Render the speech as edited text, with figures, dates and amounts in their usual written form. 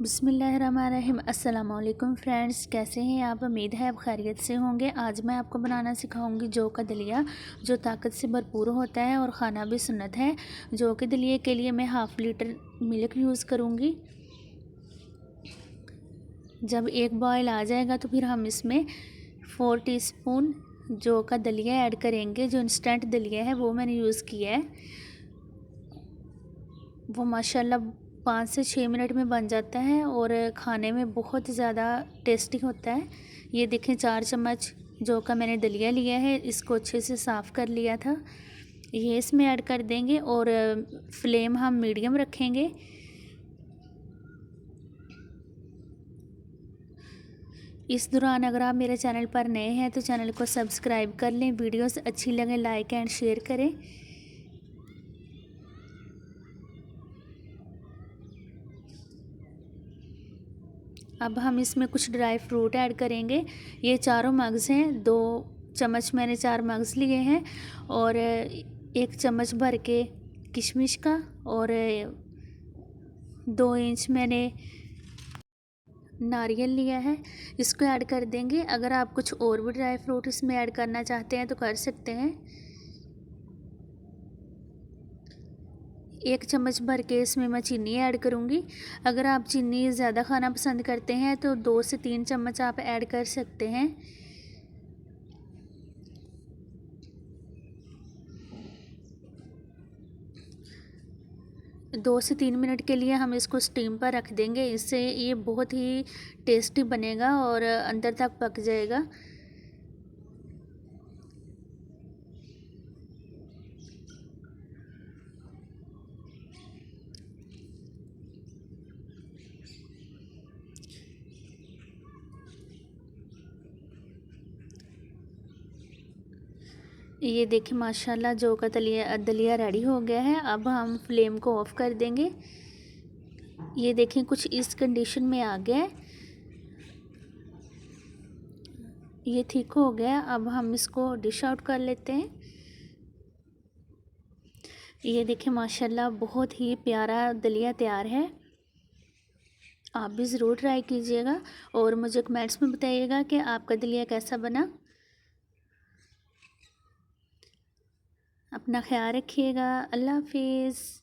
बिस्मिल्लाहिर्रहमानिर्रहीम। अस्सलाम वालेकुम फ्रेंड्स, कैसे हैं आप? उम्मीद है आप खैरियत से होंगे। आज मैं आपको बनाना सिखाऊंगी जौ का दलिया, जो ताकत से भरपूर होता है और खाना भी सुन्नत है। जौ के दलिए के लिए मैं हाफ़ लीटर मिल्क यूज़ करूंगी। जब एक बॉयल आ जाएगा तो फिर हम इसमें 4 टीस्पून जौ का दलिया ऐड करेंगे। जो इंस्टेंट दलिया है वो मैंने यूज़ किया है। वो माशाल्लाह 5 से 6 मिनट में बन जाता है और खाने में बहुत ज़्यादा टेस्टी होता है। ये देखें, 4 चम्मच जौ का मैंने दलिया लिया है, इसको अच्छे से साफ़ कर लिया था। ये इसमें ऐड कर देंगे और फ्लेम हम मीडियम रखेंगे। इस दौरान अगर आप मेरे चैनल पर नए हैं तो चैनल को सब्सक्राइब कर लें। वीडियोस अच्छी लगे लाइक एंड शेयर करें। अब हम इसमें कुछ ड्राई फ्रूट ऐड करेंगे। ये चारों मग्ज़ हैं, 2 चम्मच मैंने 4 मग्ज़ लिए हैं और 1 चम्मच भर के किशमिश का और 2 इंच मैंने नारियल लिया है, इसको ऐड कर देंगे। अगर आप कुछ और भी ड्राई फ्रूट इसमें ऐड करना चाहते हैं तो कर सकते हैं। 1 चम्मच भर के इसमें मैं चीनी ऐड करूँगी। अगर आप चीनी ज़्यादा खाना पसंद करते हैं तो 2 से 3 चम्मच आप ऐड कर सकते हैं। दो से 3 मिनट के लिए हम इसको स्टीम पर रख देंगे। इससे ये बहुत ही टेस्टी बनेगा और अंदर तक पक जाएगा। ये देखिए माशाल्लाह जौ का दलिया रेडी हो गया है। अब हम फ्लेम को ऑफ़ कर देंगे। ये देखें कुछ इस कंडीशन में आ गया है, ये ठीक हो गया। अब हम इसको डिश आउट कर लेते हैं। ये देखें माशाल्लाह बहुत ही प्यारा दलिया तैयार है। आप भी ज़रूर ट्राई कीजिएगा और मुझे कमेंट्स में बताइएगा कि आपका दलिया कैसा बना। अपना ख्याल रखिएगा। अल्लाह हाफिज़।